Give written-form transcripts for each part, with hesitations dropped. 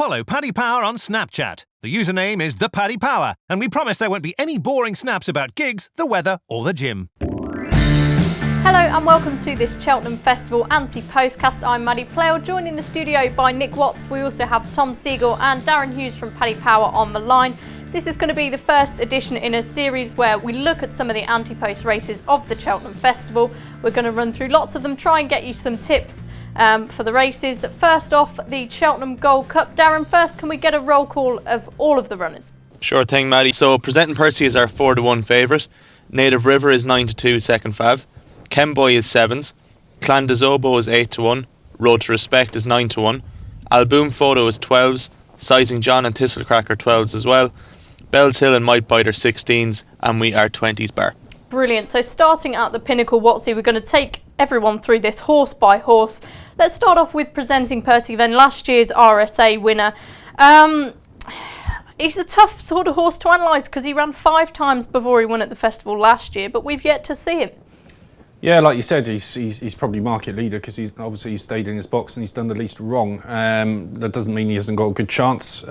Follow Paddy Power on Snapchat. The username is ThePaddyPower, and we promise there won't be any boring snaps about gigs, the weather, or the gym. Hello and welcome to this Cheltenham Festival Ante Postcast. I'm Maddie Playle, joined in the studio by Nick Watts. We also have Tom Siegel and Darren Hughes from Paddy Power on the line. This is going to be the first edition in a series where we look at some of the anti-post races of the Cheltenham Festival. We're going to run through lots of them, try and get you some tips for the races. First off, the Cheltenham Gold Cup. Darren, first, can we get a roll call of all of the runners? Sure thing, Maddie. So Presenting Percy is our 4-1 favourite. Native River is 9-2 second fav. Kemboy is 7s. Clan de Zobo is 8-1. Road to Respect is 9-1. Alboom Photo is 12s. Sizing John and Thistlecrack are 12s as well. Bells Hill and Might Bite are 16s, and we are 20s bar. Brilliant. So starting at the pinnacle, Watsy, we're going to take everyone through this horse by horse. Let's start off with Presenting Percy, then last year's RSA winner. He's a tough sort of horse to analyse because he ran 5 times before he won at the festival last year, but we've yet to see him. Yeah, like you said, he's probably market leader because he's stayed in his box and he's done the least wrong. That doesn't mean he hasn't got a good chance.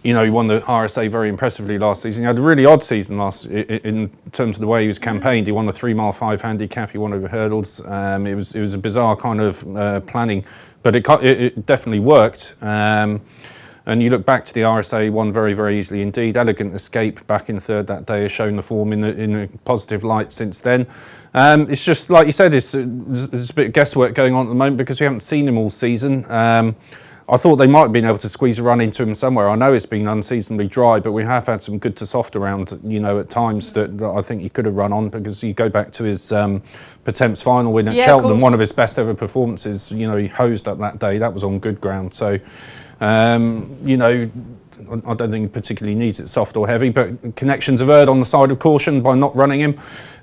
He won the RSA very impressively last season. He had a really odd season in terms of the way he was campaigned. He won the 3 mile 5 handicap. He won over hurdles. It was a bizarre kind of planning, but it definitely worked. And you look back to the RSA, he won very, very easily indeed. Elegant Escape back in third that day has shown the form in a positive light since then. It's just, like you said, there's a bit of guesswork going on at the moment because we haven't seen him all season. I thought they might have been able to squeeze a run into him somewhere. I know it's been unseasonably dry, but we have had some good to soft around, at times that I think he could have run on, because you go back to his Pertemps final win at Cheltenham, one of his best ever performances. He hosed up that day. That was on good ground. So, I don't think he particularly needs it soft or heavy, but connections have erred on the side of caution by not running him.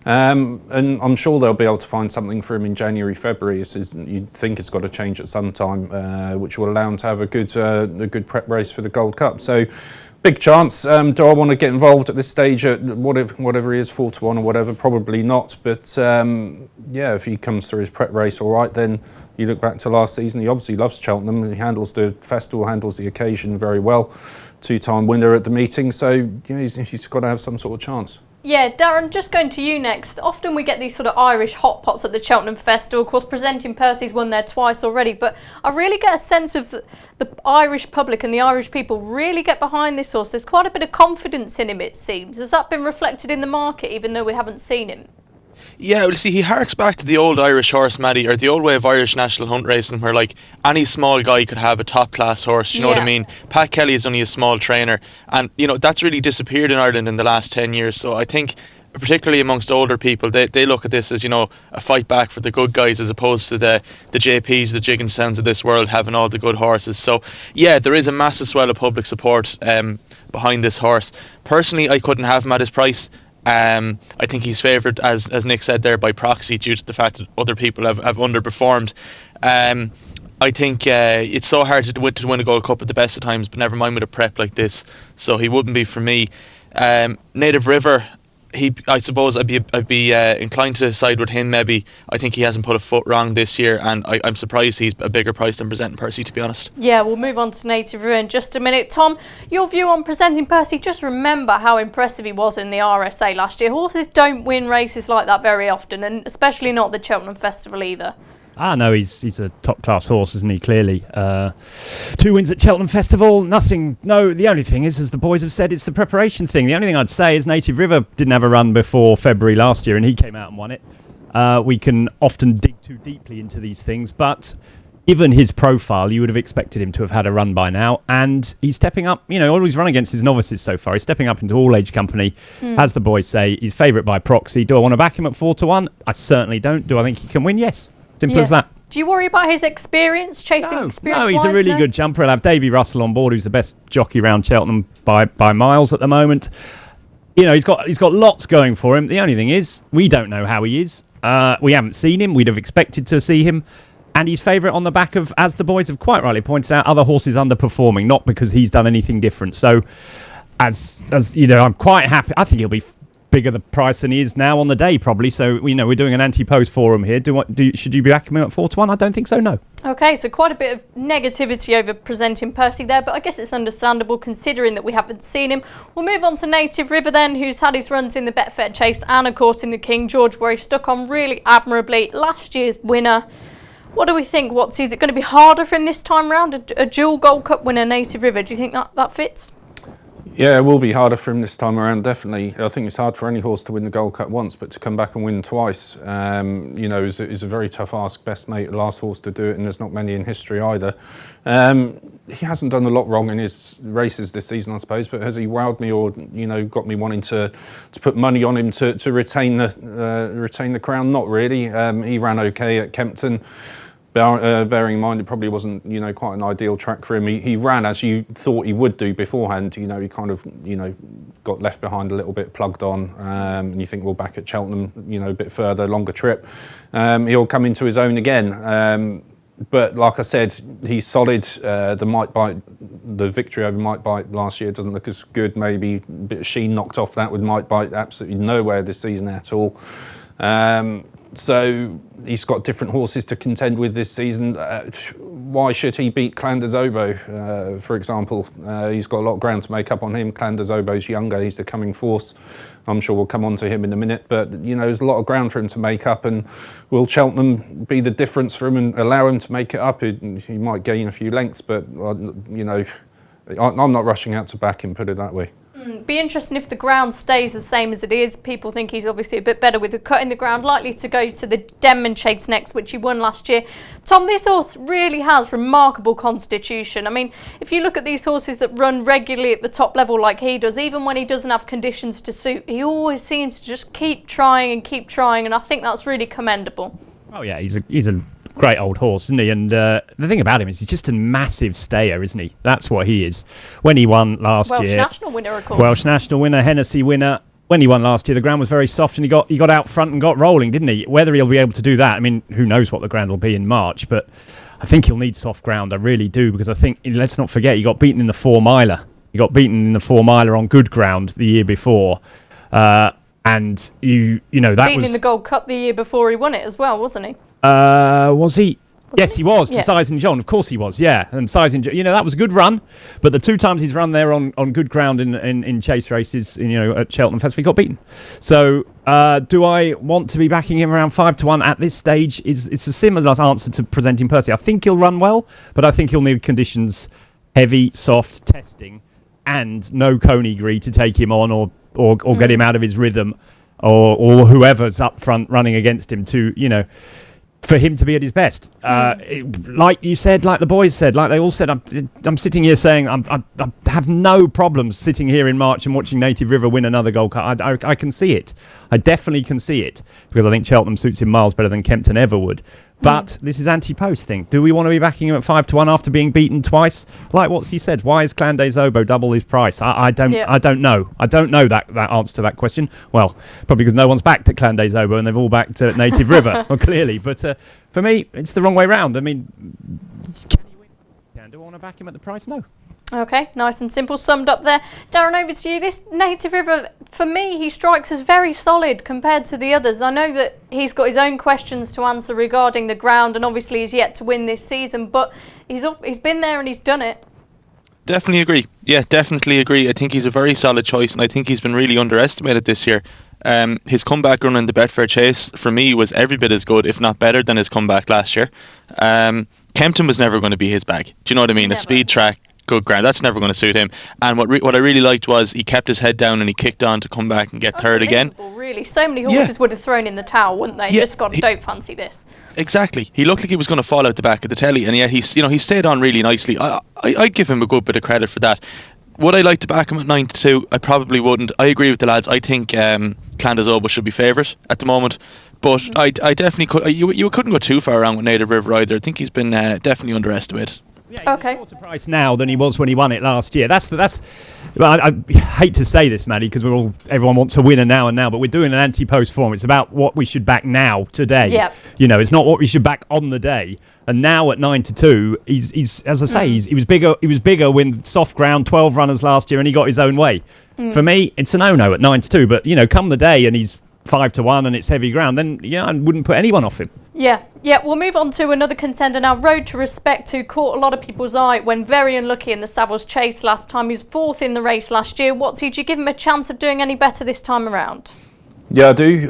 And I'm sure they'll be able to find something for him in January, February. You'd think it's got to change at some time, which will allow him to have a good prep race for the Gold Cup. So, big chance. Do I want to get involved at this stage at whatever he is, 4-1 or whatever? Probably not. But if he comes through his prep race all right, then you look back to last season. He obviously loves Cheltenham. He handles the festival, handles the occasion very well. 2-time winner at the meeting. So he's got to have some sort of chance. Yeah, Darren, just going to you next. Often we get these sort of Irish hot pots at the Cheltenham Festival. Of course, Presenting Percy's won there twice already, but I really get a sense of the Irish public and the Irish people really get behind this horse. There's quite a bit of confidence in him, it seems. Has that been reflected in the market, even though we haven't seen him? Yeah, well, see, he harks back to the old Irish horse, Maddie, or the old way of Irish national hunt racing, where any small guy could have a top class horse. You know what I mean? Pat Kelly is only a small trainer, and that's really disappeared in Ireland in the last 10 years. So I think, particularly amongst older people, they look at this as a fight back for the good guys, as opposed to the JPs, the Jigginstones of this world having all the good horses. So yeah, there is a massive swell of public support behind this horse. Personally, I couldn't have him at his price. I think he's favoured, as Nick said there, by proxy, due to the fact that other people have underperformed. I think it's so hard to win a Gold Cup at the best of times, but never mind with a prep like this. So he wouldn't be for me. Native River, I suppose I'd be inclined to side with him. Maybe I think he hasn't put a foot wrong this year, and I'm surprised he's a bigger price than Presenting Percy, to be honest. Yeah, we'll move on to Native River in just a minute. Tom, your view on Presenting Percy? Just remember how impressive he was in the RSA last year. Horses don't win races like that very often, and especially not the Cheltenham Festival either. No, he's a top-class horse, isn't he, clearly. 2 wins at Cheltenham Festival, nothing. No, the only thing is, as the boys have said, it's the preparation thing. The only thing I'd say is Native River didn't have a run before February last year, and he came out and won it. We can often dig too deeply into these things, but given his profile, you would have expected him to have had a run by now, and he's stepping up. All he's run against his novices so far. He's stepping up into all-age company, as the boys say. He's favourite by proxy. Do I want to back him at 4-1? I certainly don't. Do I think he can win? Yes. Simple as that. Do you worry about his experience, chasing experience? No, he's a really good jumper. He'll have Davy Russell on board, who's the best jockey around Cheltenham by miles at the moment. He's got lots going for him. The only thing is, we don't know how he is. We haven't seen him. We'd have expected to see him. And he's favourite on the back of, as the boys have quite rightly pointed out, other horses underperforming, not because he's done anything different. So, as I'm quite happy. I think he'll be bigger the price than he is now on the day, probably. So we're doing an anti-post forum here. Should you be backing him at 4-1? I don't think so. No. Okay, so quite a bit of negativity over presenting Percy there, but I guess it's understandable considering that we haven't seen him. We'll move on to Native River then, who's had his runs in the Betfair Chase and of course in the King George, where he stuck on really admirably. Last year's winner. What do we think, Watts? Is it going to be harder for him this time round? A dual Gold Cup winner, Native River. Do you think that fits? Yeah, it will be harder for him this time around, definitely. I think it's hard for any horse to win the Gold Cup once, but to come back and win twice, is a very tough ask. Best mate, last horse to do it, and there's not many in history either. He hasn't done a lot wrong in his races this season, I suppose, but has he wowed me or, got me wanting to put money on him to retain the crown? Not really. He ran okay at Kempton. Bearing in mind it probably wasn't, quite an ideal track for him. He ran as you thought he would do beforehand. He kind of, got left behind a little bit, plugged on, and you think, well, back at Cheltenham, a bit further, longer trip, he'll come into his own again. But like I said, he's solid. The victory over Mike Bite last year doesn't look as good. Maybe a bit of sheen knocked off that with Mike Bite. Absolutely nowhere this season at all. So he's got different horses to contend with this season. Why should he beat Clanderzobo, for example? He's got a lot of ground to make up on him. Clanderzobo's younger, he's the coming force. I'm sure we'll come on to him in a minute, but there's a lot of ground for him to make up, and will Cheltenham be the difference for him and allow him to make it up? He might gain a few lengths, but I'm not rushing out to back him, put it that way. Be interesting if the ground stays the same as it is. People think he's obviously a bit better with the cut in the ground, likely to go to the Denman Chase next, which he won last year. Tom, this horse really has remarkable constitution. I mean, if you look at these horses that run regularly at the top level like he does, even when he doesn't have conditions to suit, he always seems to just keep trying, and I think that's really commendable. Oh yeah, he's a great old horse, isn't he? And the thing about him is he's just a massive stayer, isn't he? That's what he is. When he won last year... Welsh National winner, of course. Welsh National winner, Hennessy winner. When he won last year, the ground was very soft and he got out front and got rolling, didn't he? Whether he'll be able to do that, I mean, who knows what the ground will be in March, but I think he'll need soft ground, I really do, because I think, let's not forget, he got beaten in the 4-miler. He got beaten in the 4-miler on good ground the year before. And that beaten in the Gold Cup the year before he won it as well, wasn't he? Was he? Yes, he was, to Yeah. Size and John. Of course he was, yeah. And Size and John, that was a good run. But the two times he's run there on good ground in chase races, at Cheltenham Festival, he got beaten. So do I want to be backing him around 5-1 at this stage? It's a similar answer to presenting Percy. I think he'll run well, but I think he'll need conditions, heavy, soft, testing, and no Coney to take him on or get him out of his rhythm, or whoever's up front running against him to, for him to be at his best. Like you said, like the boys said, like they all said, I'm sitting here saying I have no problems sitting here in March and watching Native River win another Gold Cup. I can see it. I definitely can see it, because I think Cheltenham suits him miles better than Kempton ever would. But this is anti-post thing. Do we want to be backing him at 5-1 after being beaten twice? Like what he said, why is Clanderzobo double his price? I don't know. I don't know that answer to that question. Well, probably because no one's backed at Clanderzobo and they've all backed at Native River, well, clearly. But for me, it's the wrong way round. I mean, can he win? Do I want to back him at the price? No. Okay, nice and simple, summed up there. Darren, over to you. This Native River, for me, he strikes as very solid compared to the others. I know that he's got his own questions to answer regarding the ground, and obviously he's yet to win this season, but he's been there and he's done it. Definitely agree. Yeah, definitely agree. I think he's a very solid choice, and I think he's been really underestimated this year. His comeback run in the Betfair Chase, for me, was every bit as good, if not better, than his comeback last year. Kempton was never going to be his bag. Do you know what I mean? Never. A speed track, good ground, that's never going to suit him. And what I really liked was he kept his head down and he kicked on to come back and get third again. Really, so many horses would have thrown in the towel, wouldn't they? Yeah, Just gone, don't fancy this. Exactly. He looked like he was going to fall out the back of the telly, and yet he stayed on really nicely. I give him a good bit of credit for that. Would I like to back him at 9-2? I probably wouldn't. I agree with the lads. I think Clanderzobo should be favourite at the moment. But I definitely could. You couldn't go too far around with Native River either. I think he's been definitely underestimated. Yeah, he's a shorter price now than he was when he won it last year. Well, I hate to say this, Maddie, because everyone wants a winner now and now, but we're doing an anti-post form. It's about what we should back now, today. Yep. It's not what we should back on the day. And now at 9-2, he's as I say, he was bigger. He was bigger with soft ground, 12 runners last year, and he got his own way. For me, it's a no-no at 9-2. But come the day and he's 5-1 and it's heavy ground, then I wouldn't put anyone off him. Yeah. We'll move on to another contender now. Road to Respect, who caught a lot of people's eye when very unlucky in the Savills Chase last time. He was 4th in the race last year. Do you give him a chance of doing any better this time around? Yeah, I do.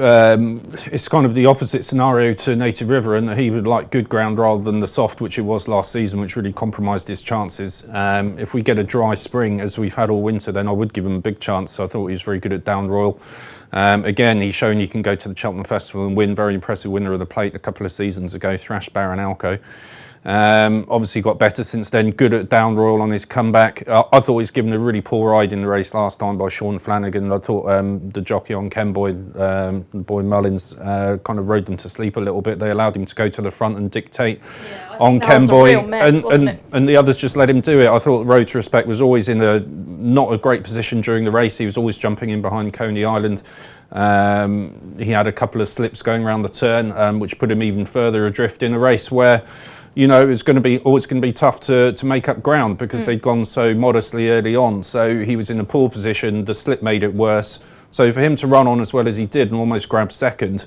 It's kind of the opposite scenario to Native River, and he would like good ground rather than the soft, which it was last season, which really compromised his chances. If we get a dry spring, as we've had all winter, then I would give him a big chance. I thought he was very good at Down Royal. Again, he's shown he can go to the Cheltenham Festival and win. Very impressive winner of the Plate a couple of seasons ago, thrashed Baron Alco. Obviously got better since then, good at Down Royal on his comeback. I thought he was given a really poor ride in the race last time by Sean Flanagan. I thought the jockey on Kenboy, boy Mullins, kind of rode them to sleep a little bit. They allowed him to go to the front and dictate on Kenboy, and the others just let him do it. I thought Road to Respect was always in not a great position during the race. He was always jumping in behind Coney Island. He had a couple of slips going around the turn, which put him even further adrift in a race where it was always going to be tough to make up ground because they'd gone so modestly early on. So he was in a poor position. The slip made it worse. So for him to run on as well as he did and almost grab second,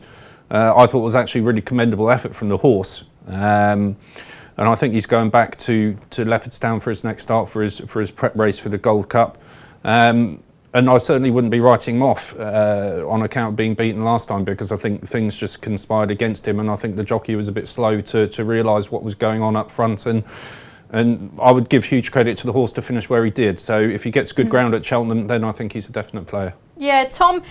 I thought was actually really commendable effort from the horse. And I think he's going back to Leopardstown for his next start for his prep race for the Gold Cup. And I certainly wouldn't be writing him off on account of being beaten last time, because I think things just conspired against him, and I think the jockey was a bit slow to realise what was going on up front. And I would give huge credit to the horse to finish where he did. So if he gets good ground at Cheltenham, then I think he's a definite player. Yeah, Tom,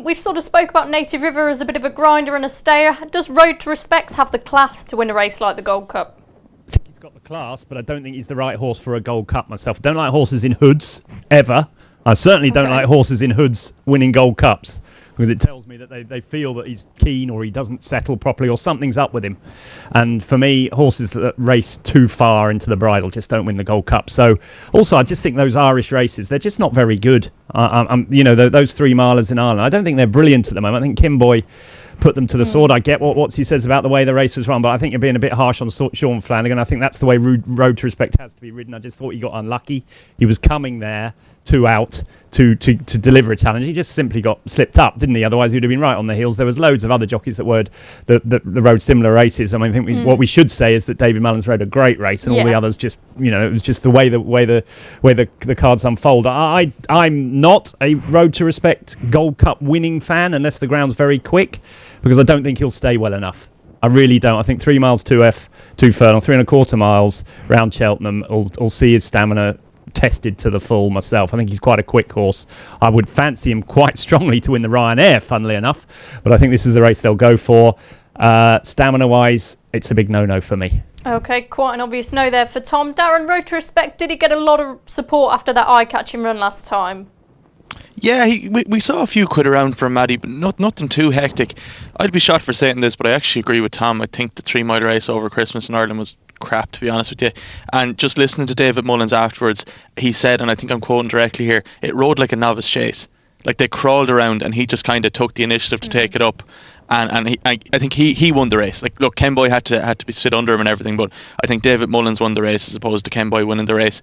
we've sort of spoke about Native River as a bit of a grinder and a stayer. Does Road to Respect have the class to win a race like the Gold Cup? I think he's got the class, but I don't think he's the right horse for a Gold Cup myself. I don't like horses in hoods, ever. I certainly don't like horses in hoods winning Gold Cups, because it tells me that they feel that he's keen or he doesn't settle properly or something's up with him. And for me, horses that race too far into the bridle just don't win the Gold Cup. So also, I just think those Irish races, they're just not very good. Those 3 milers in Ireland, I don't think they're brilliant at the moment. I think Kimboy put them to the sword. I get what he says about the way the race was run, but I think you're being a bit harsh on Sean Flanagan. I think that's the way Road to Respect has to be ridden. I just thought he got unlucky. He was coming there 2 out to deliver a challenge. He just simply got slipped up, didn't he? Otherwise, he would have been right on the heels. There was loads of other jockeys that rode similar races. I think what we should say is that David Mullins rode a great race, and all the others just, it was just the way the cards unfold. I'm not a Road to Respect Gold Cup winning fan unless the ground's very quick, because I don't think he'll stay well enough. I really don't. I think 3 miles 2F, 2 furlong, 3.25 miles round Cheltenham will see his stamina tested to the full myself. I think he's quite a quick horse. I would fancy him quite strongly to win the Ryanair, funnily enough, but I think this is the race they'll go for. Stamina wise, it's a big no for me. Okay, quite an obvious no there for Tom. Darren, Road to Respect, did he get a lot of support after that eye-catching run last time? Yeah, we saw a few quid around for Maddie, but nothing too hectic. I'd be shot for saying this, but I actually agree with Tom. I think the 3 mile race over Christmas in Ireland was crap, to be honest with you. And just listening to David Mullins afterwards, he said, and I think I'm quoting directly here, it rode like a novice chase. Like they crawled around and he just kind of took the initiative to take it up. And I think he won the race. Like, look, Kenboy had to be sit under him and everything, but I think David Mullins won the race as opposed to Kenboy winning the race.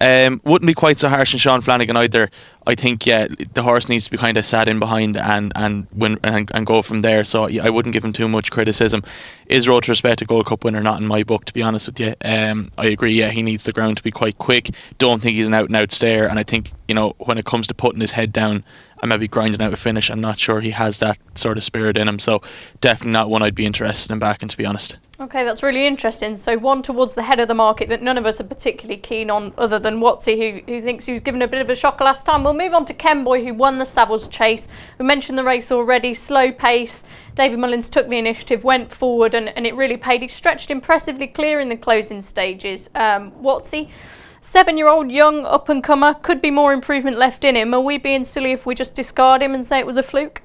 Wouldn't be quite so harsh on Sean Flanagan either. I think the horse needs to be kind of sat in behind and win and go from there. So I wouldn't give him too much criticism. Is Road to Respect a Gold Cup winner? Not in my book, to be honest with you. I agree. Yeah, he needs the ground to be quite quick. Don't think he's an out and out stayer. And I think when it comes to putting his head down and maybe grinding out a finish, I'm not sure he has that sort of spirit in him. So definitely not one I'd be interested in backing, to be honest. Okay, that's really interesting. So one towards the head of the market that none of us are particularly keen on, other than Watsy, who thinks he was given a bit of a shocker last time. We'll move on to Kenboy, who won the Savills Chase. We mentioned the race already, slow pace. David Mullins took the initiative, went forward, and it really paid. He stretched impressively clear in the closing stages. Watsy, 7-year-old, young, up-and-comer, could be more improvement left in him. Are we being silly if we just discard him and say it was a fluke?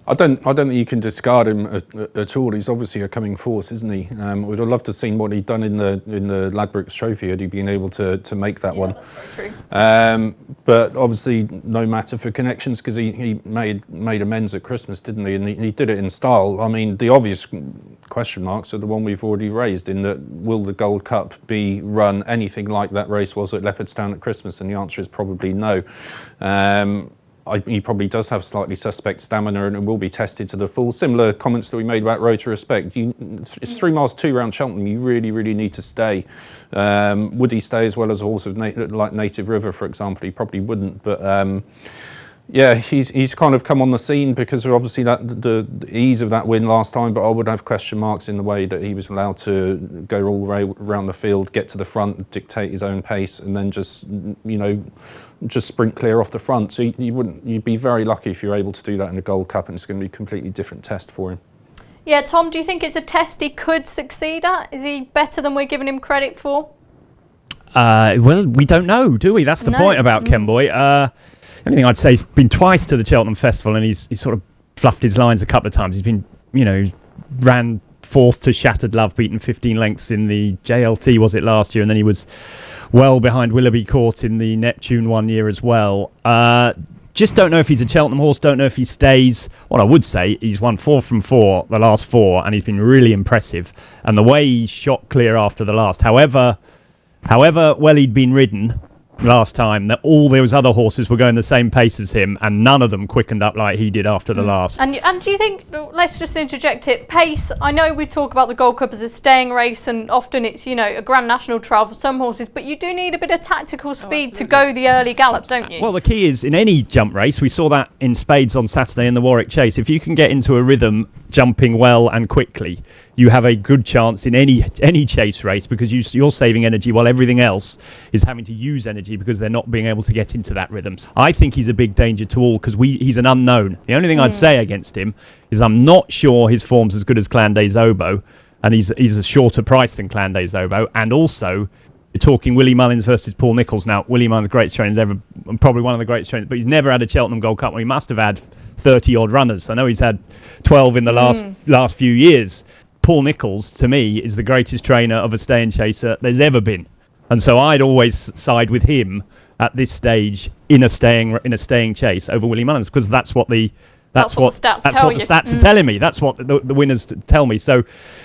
I don't think you can discard him at all. He's obviously a coming force, isn't he? We'd have loved to have seen what he'd done in the Ladbrokes Trophy had he been able to make that one. That's very true. But obviously no matter for connections, because he made amends at Christmas, didn't he? And he did it in style. I mean, the obvious question marks are the one we've already raised, in that will the Gold Cup be run anything like that race was at Leopardstown at Christmas? And the answer is probably no. He probably does have slightly suspect stamina and will be tested to the full. Similar comments that we made about Road to Respect. It's 3 miles 2 round Cheltenham. You really, really need to stay. Would he stay as well as a horse of like Native River, for example? He probably wouldn't. But yeah, he's kind of come on the scene because of obviously the ease of that win last time. But I would have question marks in the way that he was allowed to go all the way around the field, get to the front, dictate his own pace, and then just sprint clear off the front. So you'd be very lucky if you're able to do that in the Gold Cup, and it's going to be a completely different test for him. Yeah, Tom, do you think it's a test he could succeed at? Is he better than we're giving him credit for? Well, we don't know, do we? That's the point about Ken Boy. The only thing I'd say, he's been twice to the Cheltenham Festival, and he's sort of fluffed his lines a couple of times. He's been, ran 4th to Shattered Love, beaten 15 lengths in the JLT, was it last year? And then he was well behind Willoughby Court in the Neptune one year as well. Just don't know if he's a Cheltenham horse, don't know if he stays. What I would say, he's won 4 from 4, the last 4, and he's been really impressive. And the way he shot clear after the last, however well he'd been ridden last time, that all those other horses were going the same pace as him, and none of them quickened up like he did after the last. And do you think, let's just interject it, pace, I know we talk about the Gold Cup as a staying race, and often it's, a Grand National trial for some horses, but you do need a bit of tactical speed to go the early gallop, don't you? Well, the key is, in any jump race, we saw that in Spades on Saturday in the Warwick Chase, if you can get into a rhythm jumping well and quickly, you have a good chance in any chase race, because you're saving energy while everything else is having to use energy because they're not being able to get into that rhythm. I think he's a big danger to all because he's an unknown. The only thing I'd say against him is I'm not sure his form's as good as Clan des Obeaux, and he's a shorter price than Clan des Obeaux. And also, you're talking Willie Mullins versus Paul Nicholls. Now, Willie Mullins, greatest trainer ever, probably one of the greatest trainers, but he's never had a Cheltenham Gold Cup. Well, he must have had 30 odd runners. I know he's had 12 in the last few years. Paul Nicholls, to me, is the greatest trainer of a staying chaser there's ever been, and so I'd always side with him at this stage in a staying chase over Willie Mullins, because that's what the stats are telling me. That's what the winners tell me. So,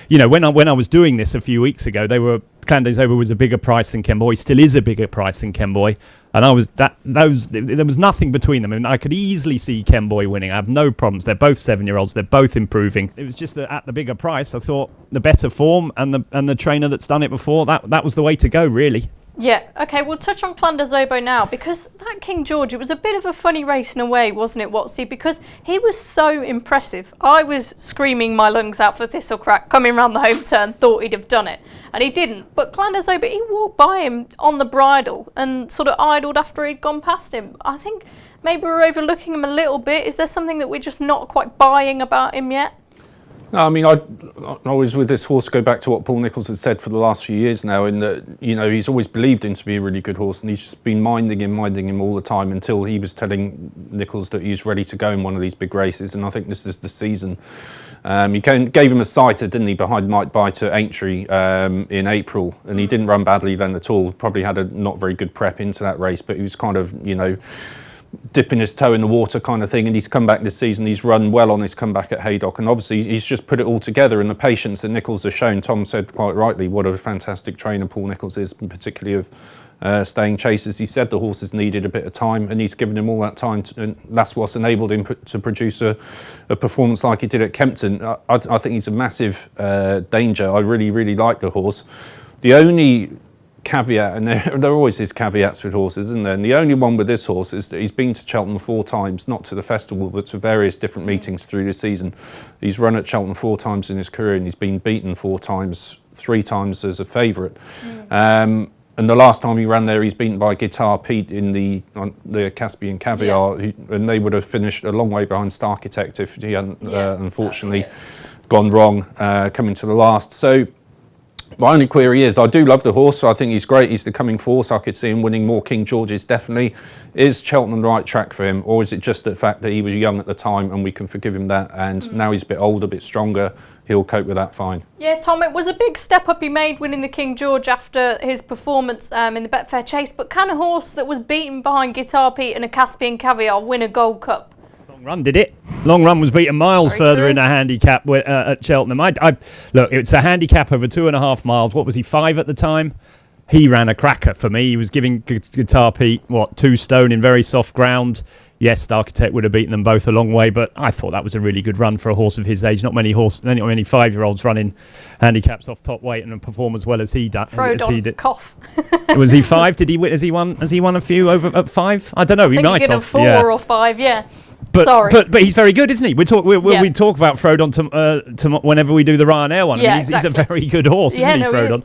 when I was doing this a few weeks ago, Clan des Obeaux was a bigger price than Ken Boy. Still is a bigger price than Ken Boy, and there was nothing between them. I mean, I could easily see Ken Boy winning. I have no problems. They're both 7-year-olds. They're both improving. It was just that at the bigger price, I thought the better form and the trainer that's done it before, that was the way to go, really. Yeah, okay, we'll touch on Clan des Obeaux now, because that King George, it was a bit of a funny race in a way, wasn't it, Watsy? Because he was so impressive. I was screaming my lungs out for Thistlecrack coming round the home turn, thought he'd have done it, and he didn't. But Clan des Obeaux, he walked by him on the bridle and sort of idled after he'd gone past him. I think maybe we're overlooking him a little bit. Is there something that we're just not quite buying about him yet? No, I mean, I always, with this horse, go back to what Paul Nicholls has said for the last few years now, in that, he's always believed him to be a really good horse, and he's just been minding him all the time until he was telling Nicholls that he was ready to go in one of these big races, and I think this is the season. He gave him a sighter, didn't he, behind Mike Bite at Aintree in April, and he didn't run badly then at all. Probably had a not very good prep into that race, but he was kind of, dipping his toe in the water kind of thing, and he's come back this season. He's run well on his comeback at Haydock, and obviously he's just put it all together, and the patience that Nicholls has shown. Tom said quite rightly what a fantastic trainer Paul Nicholls is, and particularly of staying chasers. He said the horses needed a bit of time, and he's given him all that time, and that's what's enabled him to produce a performance like he did at Kempton. I think he's a massive danger. I really, really like the horse. The only caveat, and there always is caveats with horses, isn't there? And the only one with this horse is that he's been to Cheltenham 4 times, not to the festival, but to various different meetings through the season. He's run at Cheltenham 4 times in his career, and he's been beaten 4 times, 3 times as a favourite. And the last time he ran there, he's beaten by Guitar Pete in the Caspian Caviar, and they would have finished a long way behind Starchitect if he hadn't unfortunately gone wrong coming to the last. So My only query is, I do love the horse. I think he's great. He's the coming force. I could see him winning more King Georges, definitely. Is Cheltenham the right track for him, or is it just the fact that he was young at the time and we can forgive him that, and now he's a bit older, a bit stronger, he'll cope with that fine? Yeah, Tom, it was a big step up he made winning the King George after his performance in the Betfair Chase, but can a horse that was beaten behind Guitar Pete and a Caspian Caviar win a Gold Cup? Long Run did it. Long Run was beaten miles further in a handicap at Cheltenham. Look, it's a handicap over 2.5 miles. What was he, 5 at the time? He ran a cracker for me. He was giving Guitar Pete, 2 stone in very soft ground. Yes, the Architect would have beaten them both a long way, but I thought that was a really good run for a horse of his age. Not many 5-year-olds running handicaps off top weight and perform as well as he did. Cough. Was he 5? Did he win? Has he won a few over at 5? I don't know. I think he might have 4 or 5. Yeah. But he's very good, isn't he? We talk about Frodon whenever we do the Ryanair one. Yeah, he's a very good horse, isn't he, Frodon?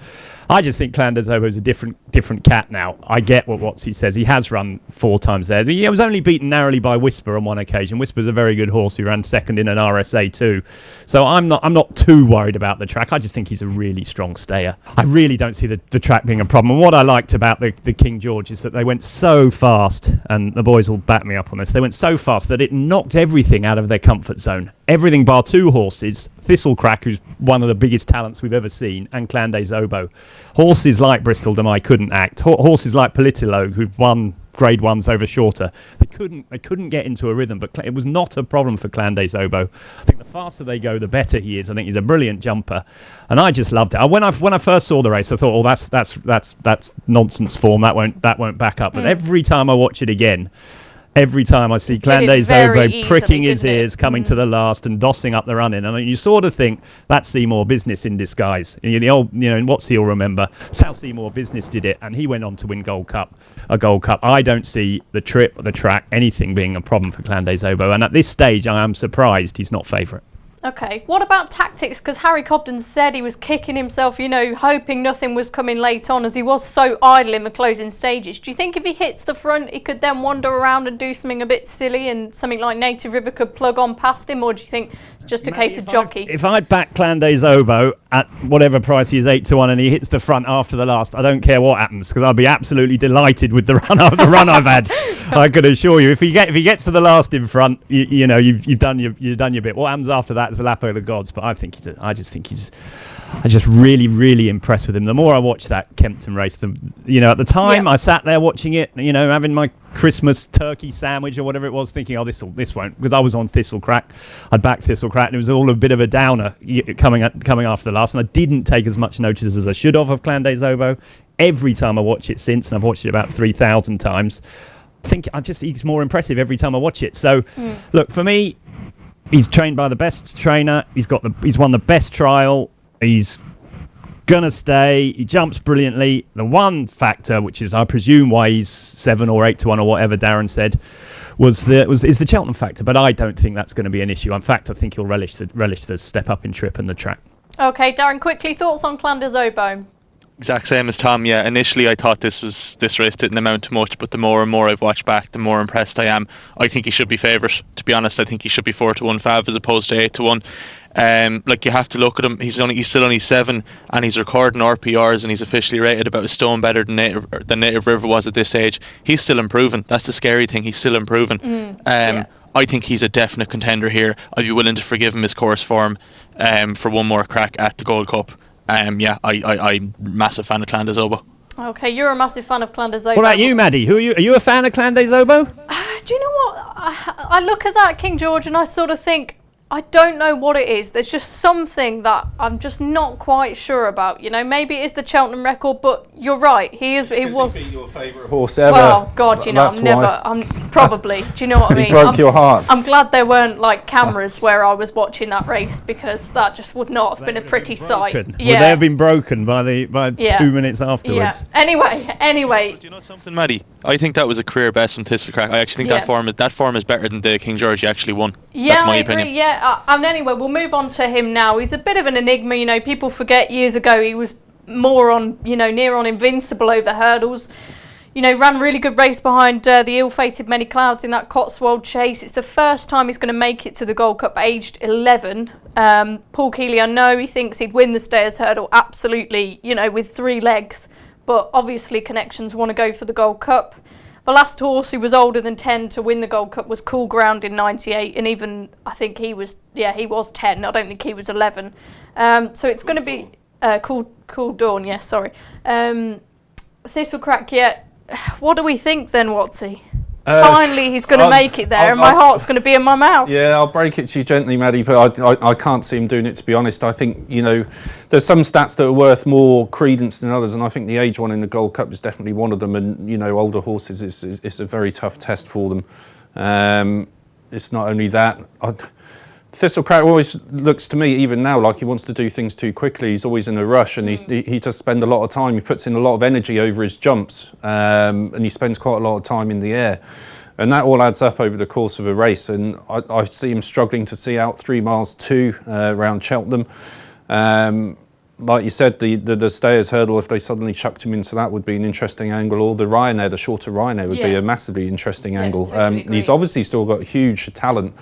I just think Clanders Obo is a different cat now. I get what Watsy says. He has run 4 times there. He was only beaten narrowly by Whisper on one occasion. Whisper's a very good horse who ran second in an RSA too. So I'm not too worried about the track. I just think he's a really strong stayer. I really don't see the track being a problem. And what I liked about the King George is that they went so fast, and the boys will back me up on this, they went so fast that it knocked everything out of their comfort zone. Everything bar 2 horses, Thistlecrack, who's one of the biggest talents we've ever seen, and Clandés Obo. Horses like Bristol Demai couldn't act. Horses like Politologue, who've won Grade 1s over shorter, they couldn't get into a rhythm, but it was not a problem for Clandés Obo. I think the faster they go, the better he is. I think he's a brilliant jumper, and I just loved it. When I first saw the race, I thought, that's nonsense form. That won't back up. But every time I watch it again, every time I see Clandés Obo pricking his ears, coming to the last and dossing up the running, and you sort of think that's Seymour Business in disguise. And what he'll remember, Sal Seymour Business did it, and he went on to win a Gold Cup. I don't see the trip, the track, anything being a problem for Clandés Obo, and at this stage, I am surprised he's not favourite. Okay, what about tactics? Because Harry Cobden said he was kicking himself, hoping nothing was coming late on, as he was so idle in the closing stages. Do you think if he hits the front, he could then wander around and do something a bit silly and something like Native River could plug on past him, or do you think it's just a case of jockey? If I back Clandés Obo at whatever price he is, 8-1, and he hits the front after the last, I don't care what happens, because I'll be absolutely delighted with the run I've had. I can assure you, if he gets to the last in front, you've done your bit. What happens after that is the lap of the gods. But I just really, really impressed with him. The more I watch that Kempton race, at the time I sat there watching it, having my Christmas turkey sandwich or whatever it was, thinking, this won't, because I was on Thistlecrack. I'd backed Thistlecrack, and it was all a bit of a downer coming after the last, and I didn't take as much notice as I should have Clandés Obo. Every time I watch it since, and I've watched it about 3,000 times, I think he's more impressive every time I watch it. So, look, for me, he's trained by the best trainer. He's won the best trial. He's gonna stay. He jumps brilliantly. The one factor, which is I presume why he's 7 or 8-1 or whatever Darren said, is the Cheltenham factor. But I don't think that's going to be an issue. In fact, I think he'll relish the step up in trip and the track. Okay, Darren, quickly thoughts on Clandés Obo. Exact same as Tom. Yeah, initially I thought this race didn't amount to much, but the more and more I've watched back, the more impressed I am. I think he should be favourite. To be honest, I think he should be 4-1 fav as opposed to 8-1. You have to look at him. He's still only 7, and he's recording RPRs, and he's officially rated about a stone better than Native River was at this age. He's still improving. That's the scary thing. He's still improving. I think he's a definite contender here. I'd be willing to forgive him his course form for one more crack at the Gold Cup. I'm a massive fan of Clandés Obo. Okay, you're a massive fan of Clandés Obo. What about you, Maddie? Are you a fan of Clandés Obo? Do you know what? I look at that King George and I sort of think, I don't know what it is. There's just something that I'm just not quite sure about. Maybe it is the Cheltenham record, but you're right. He was. Your favourite horse ever. Well, God, I'm probably. Do you know what I mean? He broke your heart. I'm glad there weren't cameras where I was watching that race, because that just would not have been a pretty sight. Yeah. Would they have been broken by 2 minutes afterwards? Yeah. Anyway. Do you know something, Maddie? I think that was a career best from Thistlecrack. I actually think that form is better than the King George he actually won. Yeah, that's my I agree. opinion. Yeah. And anyway, we'll move on to him now. He's a bit of an enigma. People forget years ago he was more on, near on invincible over hurdles. Ran a really good race behind the ill-fated Many Clouds in that Cotswold Chase. It's the first time he's going to make it to the Gold Cup aged 11. Paul Keeley, I know he thinks he'd win the Stayers Hurdle, absolutely, with 3 legs. But obviously Connections want to go for the Gold Cup. The last horse who was older than 10 to win the Gold Cup was Cool Ground in 98, and even, I think he was 10. I don't think he was 11. So it's going to be Cool Dawn, sorry. Thistlecrack, what do we think then, Watsy? Finally, he's going to make it there, and my heart's going to be in my mouth. Yeah, I'll break it to you gently, Maddie, but I can't see him doing it, to be honest. I think, there's some stats that are worth more credence than others, and I think the age one in the Gold Cup is definitely one of them, and, older horses, it's a very tough test for them. It's not only that. Thistlecrack always looks to me, even now, like he wants to do things too quickly. He's always in a rush, and he does spend a lot of time. He puts in a lot of energy over his jumps, and he spends quite a lot of time in the air. And that all adds up over the course of a race. And I see him struggling to see out 3 miles 2 around Cheltenham. Like you said, the Stayers Hurdle, if they suddenly chucked him into that, would be an interesting angle. Or the Ryanair, the shorter Ryanair, would be a massively interesting angle. Totally he's obviously still got huge talent.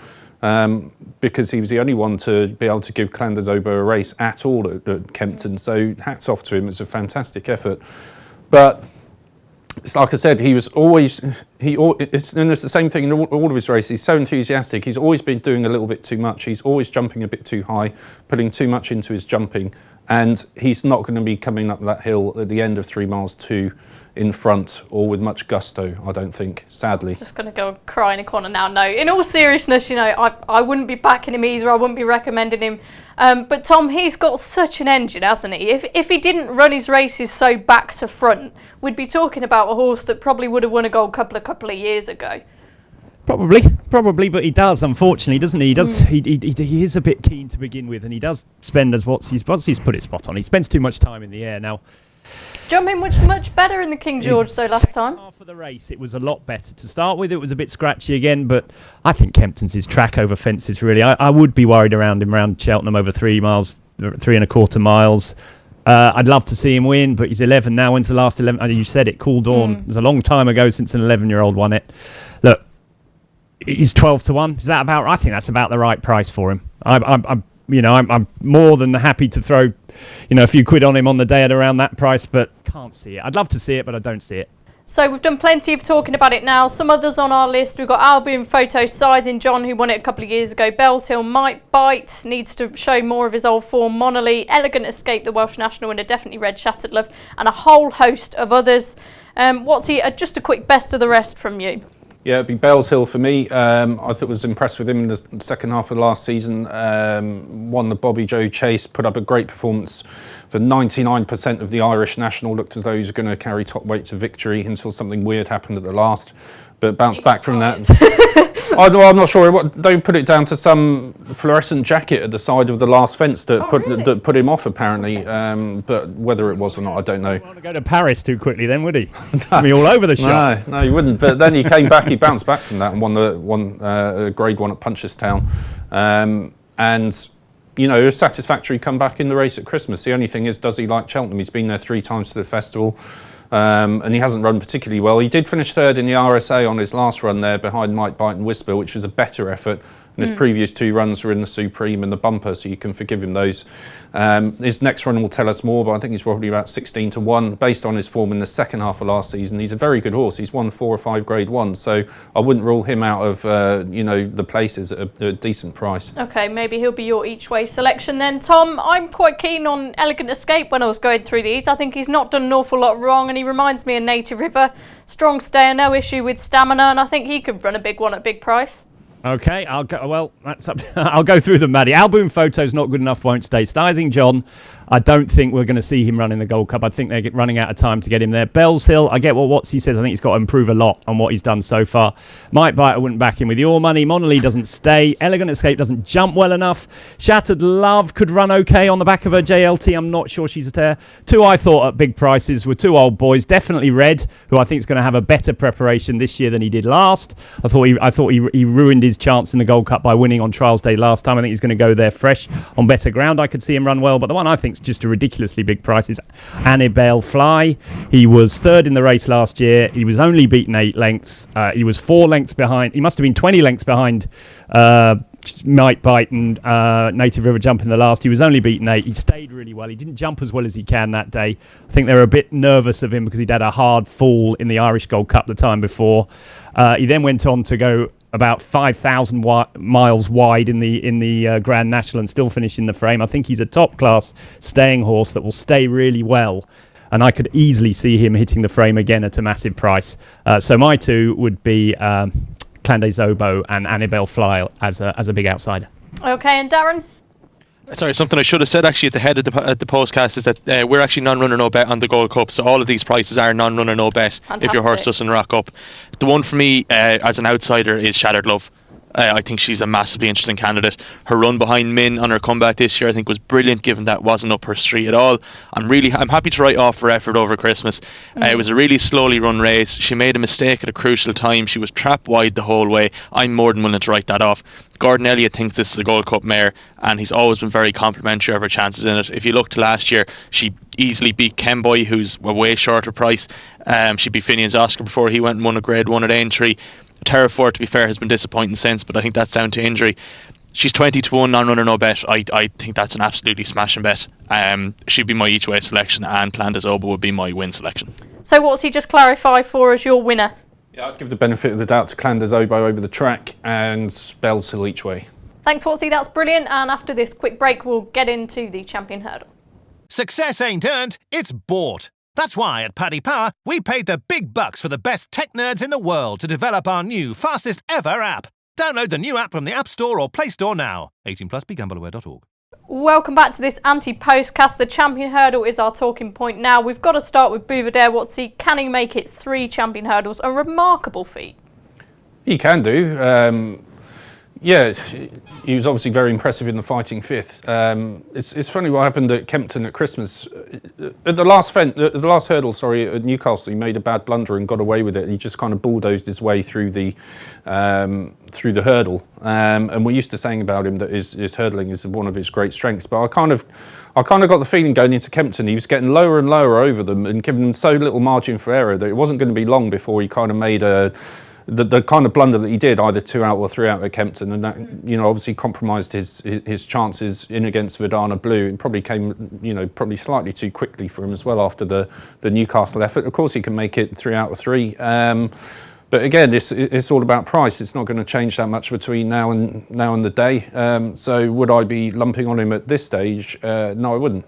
Because he was the only one to be able to give Clandersober a race at all at Kempton. So hats off to him. It's a fantastic effort. But it's like I said, it's the same thing in all of his races. He's so enthusiastic. He's always been doing a little bit too much. He's always jumping a bit too high, putting too much into his jumping. And he's not going to be coming up that hill at the end of 3 miles 2 in front or with much gusto, I don't think, sadly. Just going to go and cry in a corner now. No, in all seriousness, I wouldn't be backing him either. I wouldn't be recommending him. But Tom, he's got such an engine, hasn't he? If he didn't run his races so back to front, we'd be talking about a horse that probably would have won a Gold Cup a couple of years ago. Probably, but he does, unfortunately, doesn't he? He is a bit keen to begin with, and he does spend, as Watsy's put it spot on, he spends too much time in the air. Now, jumping much better in the King George though last time. Half of the race, it was a lot better. To start with, it was a bit scratchy again, but I think Kempton's his track over fences, really. I would be worried around him around Cheltenham over 3 miles, 3.25 miles. I'd love to see him win, but he's 11 now. When's the last 11? You said it, Cool Dawn. It was a long time ago since an 11-year-old won it. Look, he's 12 to 1. Is that about? I think that's about the right price for him. I'm more than happy to throw, a few quid on him on the day at around that price, but can't see it. I'd love to see it, but I don't see it. So we've done plenty of talking about it now. Some others on our list. We've got Albion Photo Sizing John, who won it a couple of years ago. Bells Hill Might Bite, needs to show more of his old form. Monolly, Elegant Escape, the Welsh National winner, definitely Red Shattered Love, and a whole host of others. Just a quick best of the rest from you. Yeah, it'd be Bells Hill for me. I thought was impressed with him in the second half of last season. Won the Bobby Joe Chase, put up a great performance for 99% of the Irish National. Looked as though he was going to carry top weight to victory until something weird happened at the last. But bounced back from that. I'm not sure. Don't put it down to some fluorescent jacket at the side of the last fence that put him off, apparently. But whether it was or not, I don't know. He wouldn't want to go to Paris too quickly then, would he? He'd be all over the shop. No, he wouldn't. But then he came back. He bounced back from that and won Grade 1 at Punchestown. And a satisfactory comeback in the race at Christmas. The only thing is, does he like Cheltenham? He's been there 3 times to the festival. And he hasn't run particularly well. He did finish third in the RSA on his last run there behind Might Bite and Whisper, which was a better effort. And his previous 2 runs were in the Supreme and the Bumper, so you can forgive him those. His next run will tell us more, but I think he's probably about 16 to 1 based on his form in the second half of last season. He's a very good horse. He's won 4 or 5 Grade 1, so I wouldn't rule him out of the places at a decent price. Okay, maybe he'll be your each way selection then. Tom, I'm quite keen on Elegant Escape when I was going through these. I think he's not done an awful lot wrong, and he reminds me of Native River. Strong stayer, no issue with stamina, and I think he could run a big one at big price. Okay, I'll go. Well, that's up. I'll go through them, Maddie. Alboom Photo's not good enough, won't stay. Sizing John, I don't think we're going to see him running the Gold Cup. I think they're running out of time to get him there. Bells Hill, I get what Watsy says. I think he's got to improve a lot on what he's done so far. Might Bite, I wouldn't back him with your money. Monolly doesn't stay. Elegant Escape doesn't jump well enough. Shattered Love could run okay on the back of her JLT. I'm not sure she's a tear. 2 I thought at big prices were 2 old boys. Definitely Red, who I think is going to have a better preparation this year than he did last. I thought he ruined his chance in the Gold Cup by winning on Trials Day last time. I think he's going to go there fresh on better ground. I could see him run well, but the one I think is just a ridiculously big price is Annabelle Fly. He was 3rd in the race last year. He was only beaten 8 lengths. He was 4 lengths behind. He must have been 20 lengths behind might bite and Native River jump in the last. He was only beaten 8. He stayed really well. He didn't jump as well as he can that day. I think they were a bit nervous of him because he'd had a hard fall in the Irish Gold Cup the time before. He then went on to go about 5,000 miles wide in the Grand National and still finish in the frame. I think he's a top-class staying horse that will stay really well. And I could easily see him hitting the frame again at a massive price. So my two would be Clan Zobo and Annabelle Fly as a big outsider. Okay, and Darren? Sorry, something I should have said actually at the head of the postcast is that we're actually non-runner no bet on the Gold Cup, so all of these prices are non-runner no bet. Fantastic. If your horse doesn't rock up. The one for me as an outsider is Shattered Love. I think she's a massively interesting candidate. Her run behind Min on her comeback this year I think was brilliant, given that wasn't up her street at all. I'm happy to write off her effort over Christmas. It was a really slowly run race. She made a mistake at a crucial time. She was trapped wide the whole way. I'm more than willing to write that off. Gordon Elliott thinks this is a Gold Cup mare, and he's always been very complimentary of her chances in it. If you look to last year, she easily beat Kenboy, who's a way shorter price. She beat Finian's Oscar before he went and won a Grade 1 at Aintree. Terrafort, to be fair, has been disappointing since, but I think that's down to injury. She's 20-1 non-runner no bet. I think that's an absolutely smashing bet. She'd be my each way selection, and Clan Zobo would be my win selection. So what's he just clarify for as your winner? Yeah, I'd give the benefit of the doubt to Clan Zobo over the track and Bellshill each way. Thanks, Watsy, that's brilliant. And after this quick break, we'll get into the Champion Hurdle. Success ain't earned, it's bought. That's why at Paddy Power, we paid the big bucks for the best tech nerds in the world to develop our new, fastest ever app. Download the new app from the App Store or Play Store now. 18 plus, begambleaware.org. Welcome back to this Ante-Postcast. The Champion Hurdle is our talking point now. We've got to start with Bouvardere. Watsy, can he make it 3 Champion Hurdles? A remarkable feat. He can do. Yeah, he was obviously very impressive in the fighting fifth. It's funny what happened at Kempton at Christmas. At the last hurdle, at Newcastle, he made a bad blunder and got away with it. He just kind of bulldozed his way through the hurdle. And we're used to saying about him that his hurdling is one of his great strengths. But I kind of got the feeling going into Kempton, he was getting lower and lower over them and giving them so little margin for error that it wasn't going to be long before he kind of made the kind of blunder that he did, either 2 out or 3 out at Kempton, and that obviously compromised his chances in against Verdana Blue. It probably came probably slightly too quickly for him as well after the Newcastle effort. Of course, he can make it 3 out of 3. But again, it's all about price. It's not going to change that much between now and the day. So would I be lumping on him at this stage? No, I wouldn't.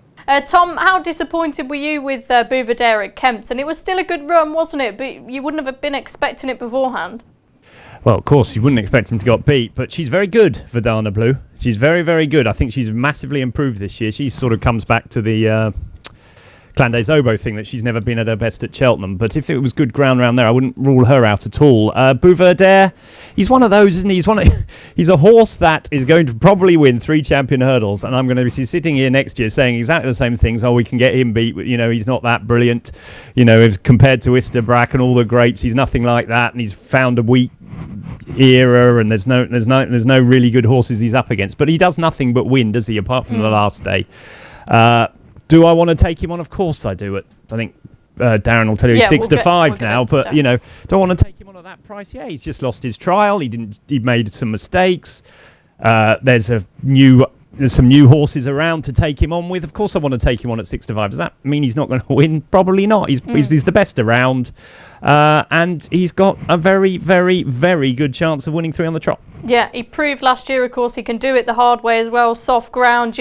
Tom, how disappointed were you with Bouvardere at Kempton? It was still a good run, wasn't it? But you wouldn't have been expecting it beforehand. Well, of course, you wouldn't expect him to get beat, but she's very good, Verdana Blue. She's very, very good. I think she's massively improved this year. She sort of comes back to the Clan Zobo thing, that she's never been at her best at Cheltenham. But if it was good ground round there, I wouldn't rule her out at all. Bouvardere, he's one of those, isn't he? He's a horse that is going to probably win 3 Champion Hurdles, and I'm going to be sitting here next year saying exactly the same things. Oh, we can get him beat. He's not that brilliant. If compared to Isterbrack and all the greats, he's nothing like that, and he's found a weak era, and there's no really good horses he's up against. But he does nothing but win, does he? Apart from the last day. Do I want to take him on? Of course I do. I think Darren will tell you he's 6-5 now, but do I want to take him on at that price? Yeah, he's just lost his trial. He made some mistakes. There's some new horses around to take him on with. Of course I want to take him on at 6-5. Does that mean he's not going to win? Probably not. He's the best around, and he's got a very, very, very good chance of winning 3 on the trot. Yeah, he proved last year, of course, he can do it the hard way as well. Soft ground,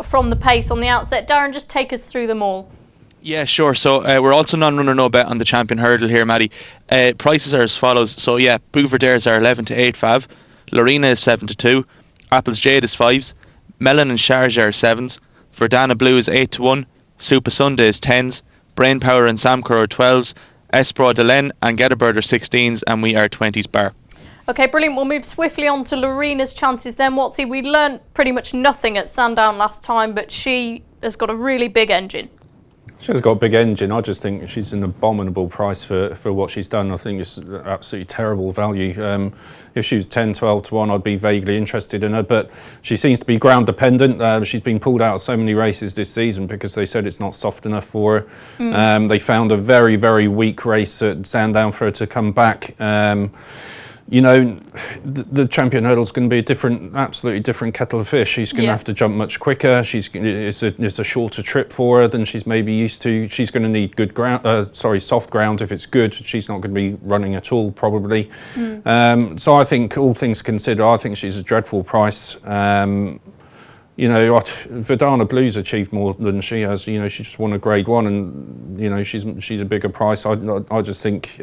from the pace on the outset. Darren, just take us through them all. Yeah, sure. So we're also non-runner no bet on the Champion Hurdle here, Maddie. Prices are as follows. So yeah, Bouvardere's are 11-8 fav. Lorena is 7-2. Apple's Jade is 5s. Melon and Sharjah are 7s. Verdana Blue is 8-1. Super Sunday is 10s. Brain Power and Samcor are 12s. Espro Delen and Get a Bird are 16s, and we are 20s bar. Okay, brilliant. We'll move swiftly on to Lorena's chances then. Watsy, we learnt pretty much nothing at Sandown last time, but she has got a really big engine. She's got a big engine. I just think she's an abominable price for what she's done. I think it's absolutely terrible value. If she was 10-12-1, I'd be vaguely interested in her, but she seems to be ground dependent. She's been pulled out of so many races this season because they said it's not soft enough for her. They found a very, very weak race at Sandown for her to come back. you know, the champion hurdle is going to be absolutely different kettle of fish. She's going to have to jump much quicker. It's a shorter trip for her than she's maybe used to. She's going to need soft ground if it's good. She's not going to be running at all probably. So I think, all things considered, I think she's a dreadful price. You know, Verdana Blue's achieved more than she has. You know, she just won a Grade 1, and you know she's a bigger price. I just think.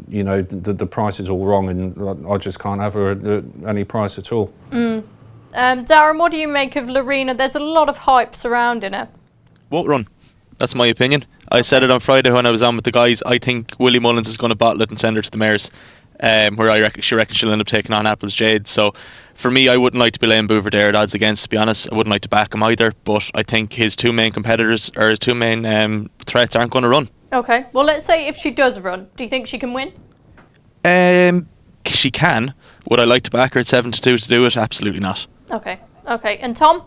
You know, the price is all wrong, and I just can't have her at any price at all. Darren, what do you make of Lorena? There's a lot of hype surrounding her. Won't run. That's my opinion. I said it on Friday when I was on with the guys. I think Willie Mullins is going to bottle it and send her to the mares, where she reckons she'll end up taking on Apple's Jade. So for me, I wouldn't like to be laying Bouver there at odds against, to be honest. I wouldn't like to back him either, but I think his two main competitors, or his two main threats, aren't going to run. Okay, well, let's say if she does run, do you think she can win? She can. Would I like to back her at 7-2 to do it? Absolutely not. Okay, and Tom?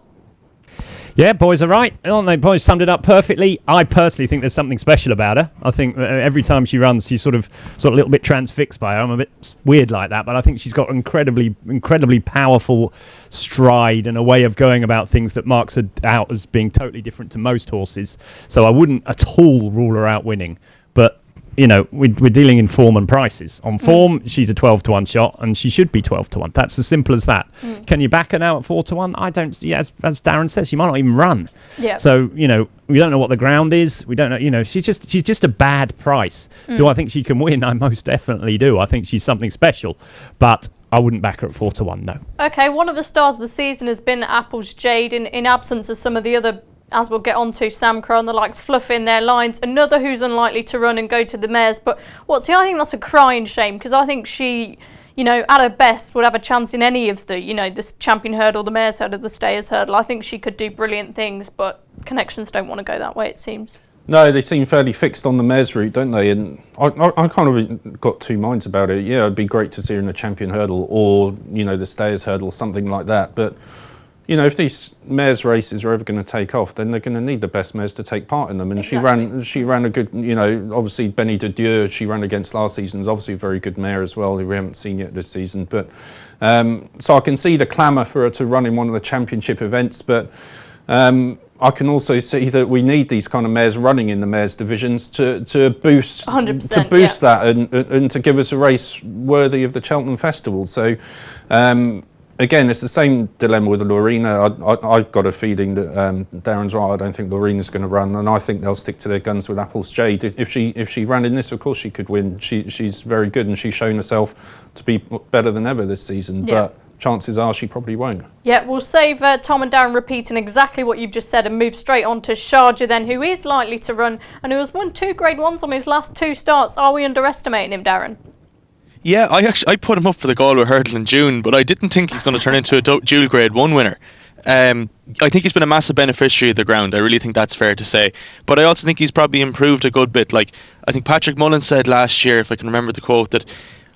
Yeah, boys are right, aren't they? Boys summed it up perfectly. I personally think there's something special about her. I think that every time she runs, she's sort of a little bit transfixed by her. I'm a bit weird like that, but I think she's got incredibly powerful stride and a way of going about things that marks her out as being totally different to most horses. So I wouldn't at all rule her out winning. But you know, we're dealing in form and prices. On form, she's a 12-1 shot, and she should be 12-1. That's as simple as that. Can you back her now at 4-1? I don't. Yeah, as Darren says, she might not even run. Yeah. So you know, we don't know what the ground is. We don't know. You know, she's just a bad price. Do I think she can win? I most definitely do. I think she's something special, but I wouldn't back her at 4-1. No. Okay, one of the stars of the season has been Apple's Jade, in absence of some of the other, as we'll get on to, Sam Crow and the likes fluffing their lines. Another who's unlikely to run and go to the mares. But I think that's a crying shame, because I think she, you know, at her best would have a chance in any of the, you know, the champion hurdle, the mares hurdle, the stayers hurdle. I think she could do brilliant things, but connections don't want to go that way, it seems. No, they seem fairly fixed on the mares route, don't they? And I kind of got two minds about it. Yeah, it'd be great to see her in the champion hurdle, or, you know, the stayers hurdle, something like that. But you know, if these mares races are ever going to take off, then they're going to need the best mares to take part in them. And exactly. she ran a good, you know, obviously Benny de Dieu, she ran against last season, is obviously a very good mare as well, who we haven't seen yet this season. But so I can see the clamour for her to run in one of the championship events, but I can also see that we need these kind of mares running in the mares divisions to boost 100%, that and to give us a race worthy of the Cheltenham Festival. So again, it's the same dilemma with Lorena. I've got a feeling that Darren's right. I don't think Lorena's going to run, and I think they'll stick to their guns with Apple's Jade. If she ran in this, of course she could win. She's very good, and she's shown herself to be better than ever this season. Yeah. But chances are she probably won't. Yeah, we'll save Tom and Darren repeating exactly what you've just said and move straight on to Sharjah then, who is likely to run and who has won 2 Grade 1s on his last 2 starts. Are we underestimating him, Darren? Yeah, I put him up for the Galway Hurdle in June, but I didn't think he's going to turn into a dual Grade 1 winner. I think he's been a massive beneficiary of the ground. I really think that's fair to say. But I also think he's probably improved a good bit. Like, I think Patrick Mullins said last year, if I can remember the quote, that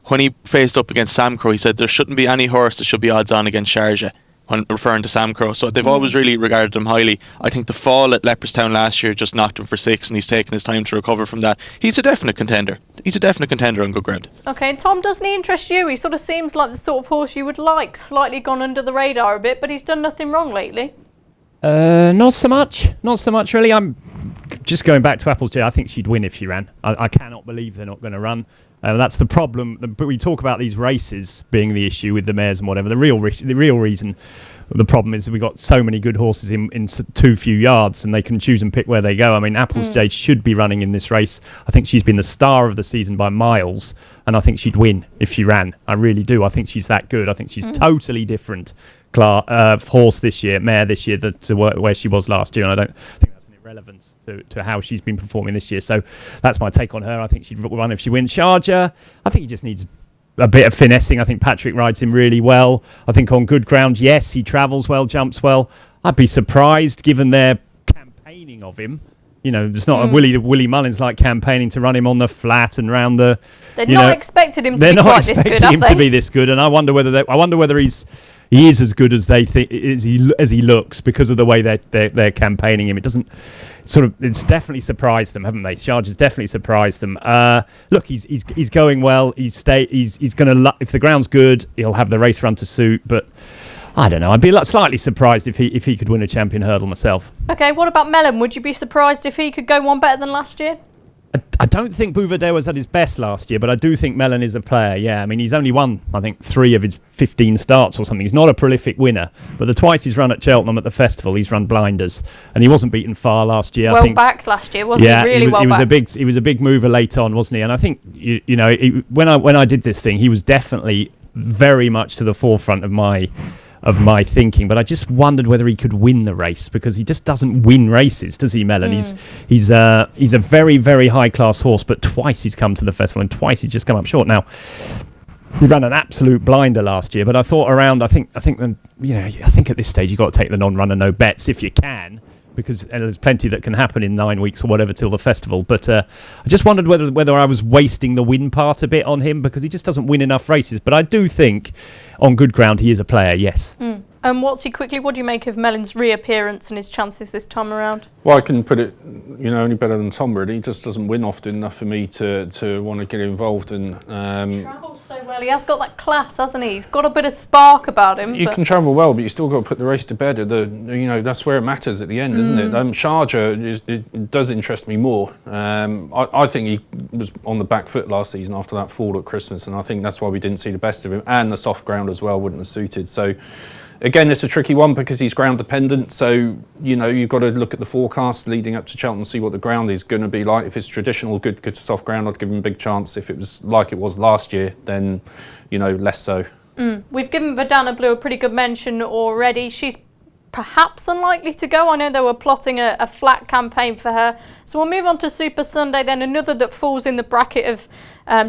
when he faced up against Sam Crow, he said there shouldn't be any horse that should be odds on against Sharjah, when referring to Sam Crow. So they've always really regarded him highly. I think the fall at Leopardstown last year just knocked him for 6, and he's taken his time to recover from that. He's a definite contender. He's a definite contender on good ground. Okay, and Tom, doesn't he interest you? He sort of seems like the sort of horse you would like, slightly gone under the radar a bit, but he's done nothing wrong lately. Not so much really. I'm just going back to Apple's Jade. I think she'd win if she ran. I cannot believe they're not going to run. That's the problem. But we talk about these races being the issue with the mares and whatever. The real reason, the problem is we've got so many good horses in too few yards, and they can choose and pick where they go. I mean, Apple's Jade should be running in this race. I think she's been the star of the season by miles, and I think she'd win if she ran. I really do. I think she's that good. I think she's totally different horse this year, mare this year, to where she was last year, and I don't think that's an irrelevance to how she's been performing this year. So that's my take on her. I think she'd run if she wins. Sharjah, I think he just needs a bit of finessing. I think Patrick rides him really well. I think on good ground, yes, he travels well, jumps well. I'd be surprised, given their campaigning of him. You know, there's not a Willie Mullins like campaigning to run him on the flat and round the. They're not expecting him to be quite this good, have they? to be this good, and I wonder whether he's he is as good as they think as he looks because of the way they're campaigning him. It doesn't it's definitely surprised them, haven't they? Chargers definitely surprised them. Look, he's going well. He's gonna, if the ground's good, he'll have the race run to suit. But I don't know. I'd be slightly surprised if he could win a champion hurdle myself. Okay, what about Mellon? Would you be surprised if he could go one better than last year? I don't think Bouvardin was at his best last year, but I do think Mellon is a player, yeah. I mean, he's only won, I think, 3 of his 15 starts or something. He's not a prolific winner, but the twice he's run at Cheltenham at the festival, he's run blinders, and he wasn't beaten far last year. Well back last year, wasn't he? Really well back. He was a big mover late on, wasn't he? And I think, when I did this thing, he was definitely very much to the forefront of my thinking, but I just wondered whether he could win the race, because he just doesn't win races, does he, Mellon? He's a very, very high class horse, but twice he's come to the festival and twice he's just come up short. Now, he ran an absolute blinder last year, but I thought I think at this stage you've got to take the non-runner no bets if you can, because there's plenty that can happen in 9 weeks or whatever till the festival. But I just wondered whether I was wasting the win part a bit on him, because he just doesn't win enough races. But I do think on good ground he is a player, yes. And what do you make of Mellon's reappearance and his chances this time around? Well, I can put it, only better than Tom, really. He just doesn't win often enough for me to want to get involved in. He travels so well. He has got that class, hasn't he? He's got a bit of spark about him. You can travel well, but you still got to put the race to bed. That's where it matters at the end, isn't it? Sharjah, it does interest me more. I think he was on the back foot last season after that fall at Christmas, and I think that's why we didn't see the best of him. And the soft ground as well wouldn't have suited. So, again, it's a tricky one because he's ground dependent. So, you've got to look at the forecast leading up to Cheltenham, see what the ground is going to be like. If it's traditional, good to soft ground, I'd give him a big chance. If it was like it was last year, then, less so. We've given Verdana Blue a pretty good mention already. She's perhaps unlikely to go. I know they were plotting a flat campaign for her. So we'll move on to Super Sunday, then another that falls in the bracket of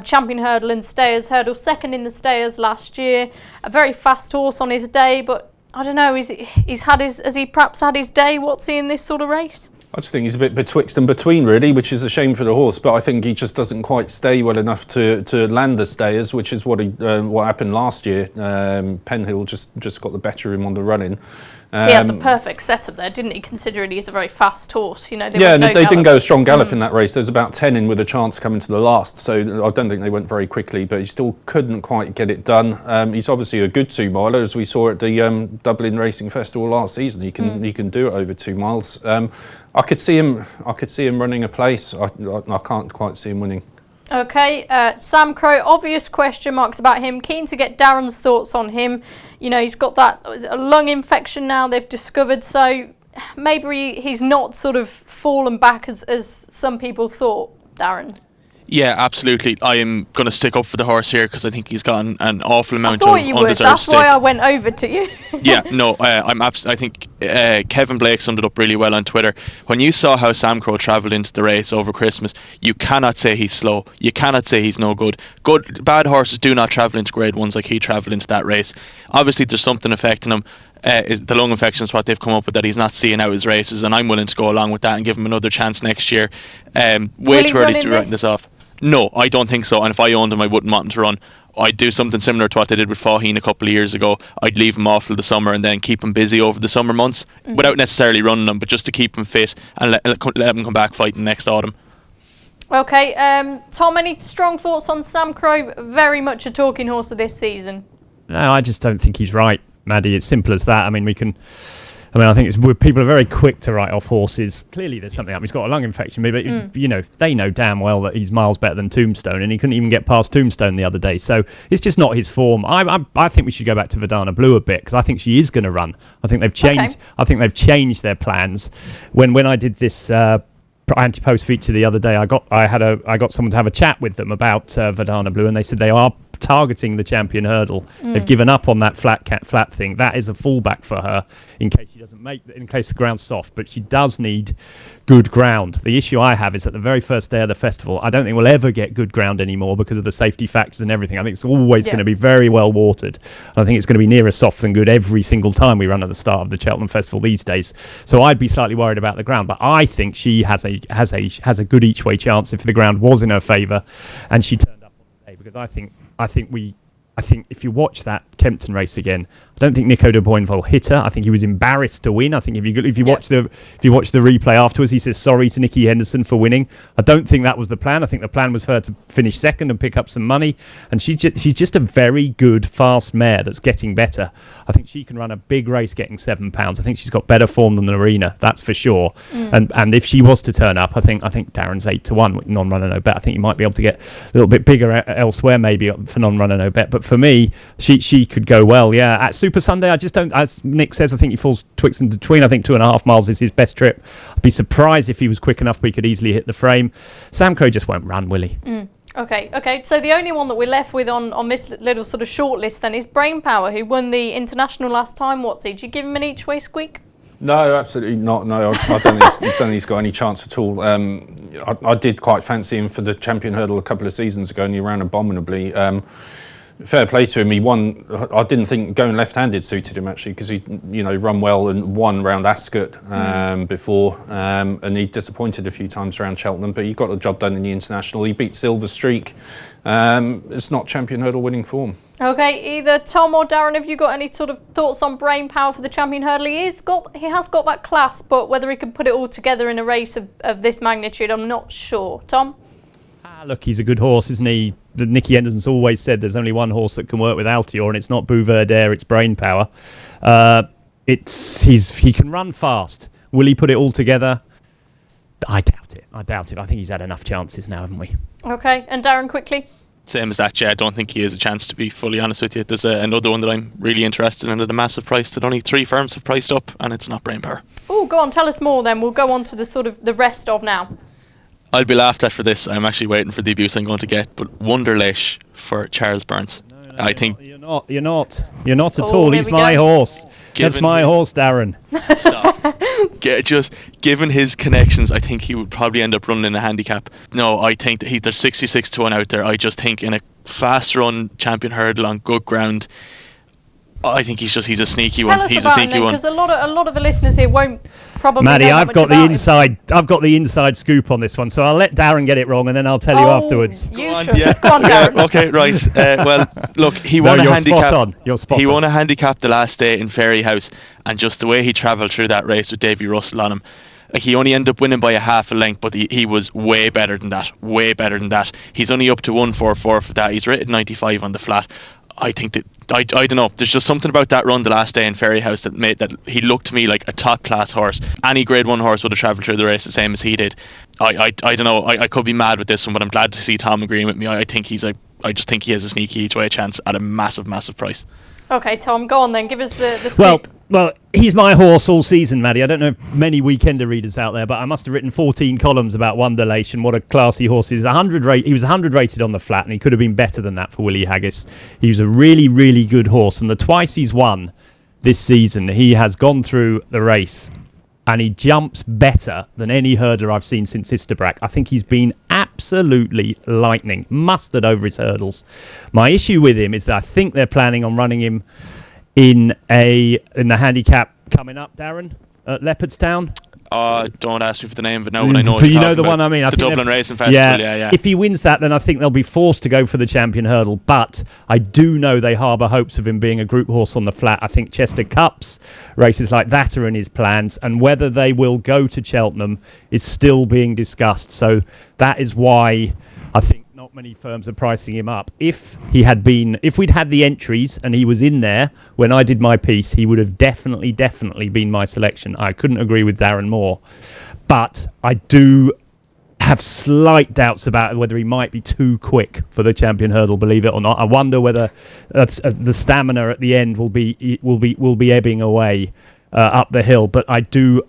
Champion Hurdle and Stayers Hurdle. Second in the Stayers last year. A very fast horse on his day, but I don't know, has he perhaps had his day? What's he in this sort of race? I just think he's a bit betwixt and between, really, which is a shame for the horse. But I think he just doesn't quite stay well enough to land the Stayers, which is what happened last year. Penhill just got the better of him on the running. He had the perfect setup there, didn't he? Considering he's a very fast horse, they didn't go a strong gallop in that race. There was about 10 in with a chance coming to the last, so I don't think they went very quickly. But he still couldn't quite get it done. He's obviously a good 2-miler, as we saw at the Dublin Racing Festival last season. He can do it over 2 miles. I could see him running a place. I can't quite see him winning. Okay, Sam Crow, obvious question marks about him. Keen to get Darren's thoughts on him. He's got that lung infection now they've discovered, so maybe he's not sort of fallen back as some people thought, Darren. Yeah, absolutely. I am going to stick up for the horse here because I think he's got an awful amount of undeserved you would. That's stick. Why I went over to you. Yeah, no, I think Kevin Blake summed it up really well on Twitter. When you saw how Sam Crow travelled into the race over Christmas, you cannot say he's slow. You cannot say he's no good. Bad horses do not travel into Grade 1s like he travelled into that race. Obviously, there's something affecting him. The lung infection is what they've come up with, that he's not seeing out his races, and I'm willing to go along with that and give him another chance next year. Way too early to write this off. No, I don't think so. And if I owned him, I wouldn't want him to run. I'd do something similar to what they did with Faugheen a couple of years ago. I'd leave him off till the summer and then keep him busy over the summer months without necessarily running him, but just to keep him fit and let him come back fighting next autumn. Okay, Tom, any strong thoughts on Sam Crow? Very much a talking horse of this season. No, I just don't think he's right, Maddie. It's simple as that. I think people are very quick to write off horses. Clearly, there's something up. He's got a lung infection, but they know damn well that he's miles better than Tombstone, and he couldn't even get past Tombstone the other day. So it's just not his form. I think we should go back to Verdana Blue a bit, because I think she is going to run. I think they've changed. Okay. I think they've changed their plans. When I did this anti-post feature the other day, I got someone to have a chat with them about Verdana Blue, and they said they are targeting the Champion Hurdle. They've given up on that flat thing. That is a fallback for her in case she doesn't in case the ground's soft, but she does need good ground. The issue I have is that the very first day of the festival, I don't think we'll ever get good ground anymore because of the safety factors and everything. I think it's always going to be very well watered. I think it's going to be nearer soft than good every single time we run at the start of the Cheltenham Festival these days. So I'd be slightly worried about the ground, but I think she has a good each way chance if the ground was in her favour and she turned up on the day, because I think I think if you watch that Kempton race again, I don't think Nico de Boinville hit her. I think he was embarrassed to win. I think if you watch the replay afterwards, he says sorry to Nikki Henderson for winning. I don't think that was the plan. I think the plan was for her to finish second and pick up some money. And she's just a very good fast mare that's getting better. I think she can run a big race getting £7. I think she's got better form than Arena, that's for sure. And if she was to turn up, I think Darren's 8-1 with non-runner no bet. I think you might be able to get a little bit bigger elsewhere maybe for non-runner no bet. But for me, she could go well. Yeah, at Super Sunday, I just don't. As Nick says, I think he falls twixt and between. I think 2.5 miles is his best trip. I'd be surprised if he was quick enough. We could easily hit the frame. Samco just won't run, Willie. Okay. So the only one that we're left with on this little sort of short list then is Brainpower, who won the international last time. Watsy, do you give him an each way squeak? No, absolutely not. No, I don't think he's got any chance at all. I did quite fancy him for the champion hurdle a couple of seasons ago, and he ran abominably. Fair play to him. He won. I didn't think going left-handed suited him actually, because he, run well and won round Ascot before, and he disappointed a few times around Cheltenham. But he got the job done in the international. He beat Silver Streak. It's not champion hurdle winning form. Okay, either Tom or Darren, have you got any sort of thoughts on Brainpower for the champion hurdle? He has got that class, but whether he can put it all together in a race of this magnitude, I'm not sure. Tom? Look, he's a good horse, isn't he? Nicky Henderson's always said there's only one horse that can work with Altior, and it's not Bouverdere, it's Brainpower. He can run fast. Will he put it all together? I doubt it. I think he's had enough chances now, haven't we? Okay, and Darren, quickly? Same as that, yeah. I don't think he has a chance, to be fully honest with you. There's another one that I'm really interested in at a massive price that only 3 firms have priced up, and it's not Brainpower. Oh, go on, tell us more then. We'll go on to the sort of the rest of now. I'll be laughed at for this. I'm actually waiting for the abuse I'm going to get, but Wonderleish for Charles Burns. No, I think you're not at all. He's my horse. That's my horse, Darren. Stop. Just given his connections, I think he would probably end up running in a handicap. No, I think that there's 66-1 out there. I just think in a fast run champion hurdle on good ground, I think he's a sneaky one. He's a sneaky one. Because a lot of the listeners here won't probably. Maddie, know I've got the inside scoop on this one, so I'll let Darren get it wrong, and then I'll tell you afterwards. Go on, Darren. Okay, right. Well, look, he won a handicap. You're spot on. He won a handicap the last day in Ferryhouse, and just the way he travelled through that race with Davy Russell on him, he only ended up winning by a half a length, but he was way better than that. He's only up to 144 for that. He's rated 95 on the flat. I think that I don't know. There's just something about that run the last day in Ferryhouse that made that he looked to me like a top class horse. Any Grade 1 horse would have travelled through the race the same as he did. I don't know. I could be mad with this one, but I'm glad to see Tom agreeing with me. I just think he has a sneaky each way chance at a massive price. Okay, Tom, go on then. Give us the scoop. Well, he's my horse all season, Maddie. I don't know if many Weekender readers out there, but I must have written 14 columns about Wonderleish and what a classy horse he is. He was 100 rated on the flat, and he could have been better than that for Willie Haggis. He was a really, really good horse, and the twice he's won this season, he has gone through the race, and he jumps better than any hurdler I've seen since Isterbrack. I think he's been absolutely lightning, mustard over his hurdles. My issue with him is that I think they're planning on running him in the handicap coming up, Darren, at Leopardstown. Don't ask me for the name, but I know. But you know the one I mean. The Dublin Racing Festival. Yeah. If he wins that, then I think they'll be forced to go for the champion hurdle. But I do know they harbour hopes of him being a group horse on the flat. I think Chester Cups, races like that are in his plans, and whether they will go to Cheltenham is still being discussed. So that is why I think not many firms are pricing him up. If we'd had the entries and he was in there when I did my piece, he would have definitely been my selection. I couldn't agree with Darren more, but I do have slight doubts about whether he might be too quick for the champion hurdle, believe it or not. I wonder whether the stamina at the end will be ebbing away up the hill, but I do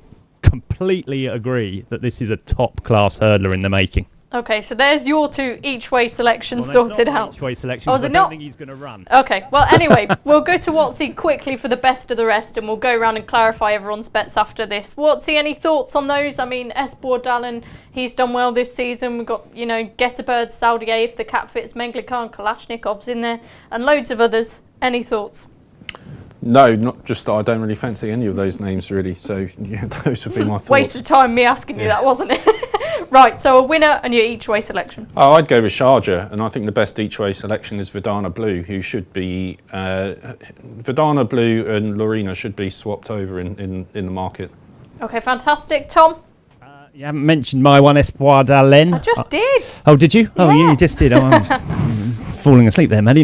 completely agree that this is a top class hurdler in the making. Okay, so there's your 2 each-way selections sorted out. Each-way selection. I don't think he's going to run. Okay, well, anyway, we'll go to Watsy quickly for the best of the rest, and we'll go around and clarify everyone's bets after this. Watsy, any thoughts on those? I mean, Esbord Dallin, he's done well this season. We've got, Getterbird, Saudier, if the cap fits, Menglikhan, Kalashnikov's in there, and loads of others. Any thoughts? No, not just that I don't really fancy any of those names, really. So, yeah, those would be my thoughts. Waste of time me asking you that, wasn't it? Right, so a winner and your each-way selection. Oh, I'd go with Sharjah, and I think the best each-way selection is Verdana Blue, who should be... Verdana Blue and Lorena should be swapped over in the market. Okay, fantastic. Tom? You haven't mentioned my one, Espoir d'Allen. I just did. Oh, did you? Oh, Yeah. you just did. Oh, I was falling asleep there, Maddie.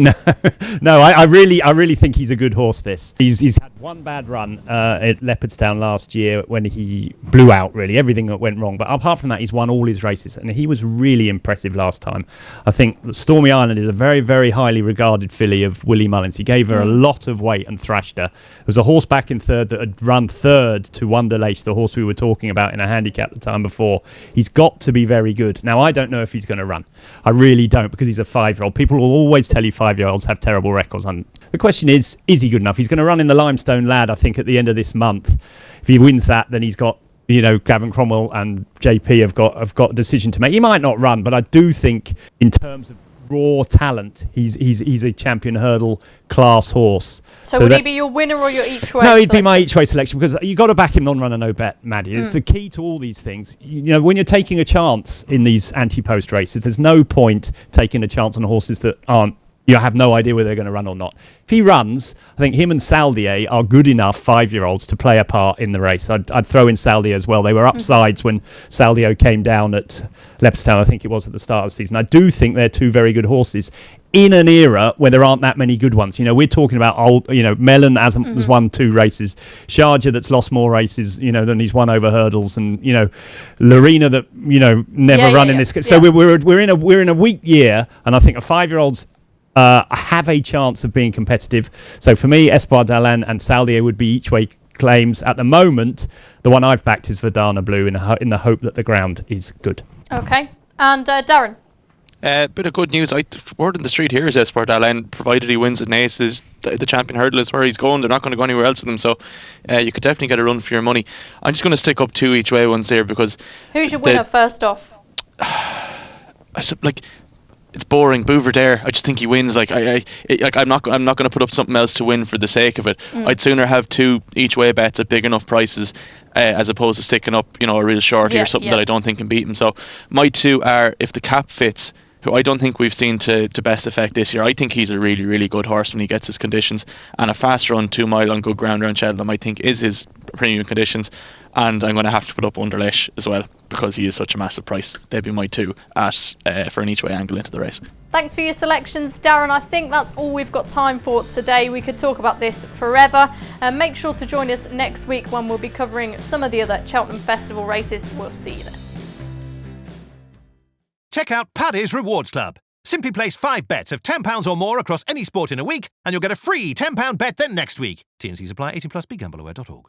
No, I really think he's a good horse. He's had one bad run at Leopardstown last year when he blew out. Really, everything that went wrong. But apart from that, he's won all his races, and he was really impressive last time. I think that Stormy Island is a very, very highly regarded filly of Willie Mullins. He gave her a lot of weight and thrashed her. There was a horse back in third that had run third to Wonderlace, the horse we were talking about in a handicap the time before. He's got to be very good. Now, I don't know if he's going to run. I really don't, because he's a 5-year-old. People will always tell you 5-year-olds have terrible records. And the question is he good enough? He's going to run in the Limestone Lad, I think, at the end of this month. If he wins that, then he's got, Gavin Cromwell and JP have got a decision to make. He might not run, but I do think in terms of raw talent, he's a champion hurdle class horse. So would he be your winner or your each-way? No, he'd be my each-way selection, because you got to back him non-runner, no bet, Maddie. It's the key to all these things. When you're taking a chance in these anti-post races, there's no point taking a chance on horses that aren't. You have no idea whether they're going to run or not. If he runs, I think him and Saldier are good enough 5-year-olds to play a part in the race. I'd throw in Saldier as well. They were upsides when Saldio came down at Leopardstown, I think it was at the start of the season. I do think they're two very good horses in an era where there aren't that many good ones. We're talking about old, Mellon has won 2 races. Sharjah that's lost more races, than he's won over hurdles, and Lorena that never run in this. So we're in a weak year, and I think a 5-year-old's have a chance of being competitive. So for me, Espoir d'Allen and Saldier would be each-way claims. At the moment, the one I've backed is Verdana Blue in the hope that the ground is good. Okay. And Darren? Bit of good news. Word on the street here is Espoir d'Allen, provided he wins at Naces, the champion hurdle is where he's going. They're not going to go anywhere else with him, so you could definitely get a run for your money. I'm just going to stick up 2 each-way ones here, because... Who's your winner first off? It's boring. Bouverdare, I just think he wins. I'm not going to put up something else to win for the sake of it. I'd sooner have 2 each way bets at big enough prices as opposed to sticking up, a real shorty or something that I don't think can beat him. So my 2 are, if the cap fits, who I don't think we've seen to best effect this year. I think he's a really, really good horse when he gets his conditions, and a fast run 2 mile on good ground around Cheltenham I think is his premium conditions. And I'm going to have to put up Wonderlace as well, because he is such a massive price. They'd be my 2 for an each-way angle into the race. Thanks for your selections, Darren. I think that's all we've got time for today. We could talk about this forever. Make sure to join us next week when we'll be covering some of the other Cheltenham Festival races. We'll see you then. Check out Paddy's Rewards Club. Simply place 5 bets of £10 or more across any sport in a week, and you'll get a free £10 bet the next week. T&Cs apply. 18+. BeGambleAware.org.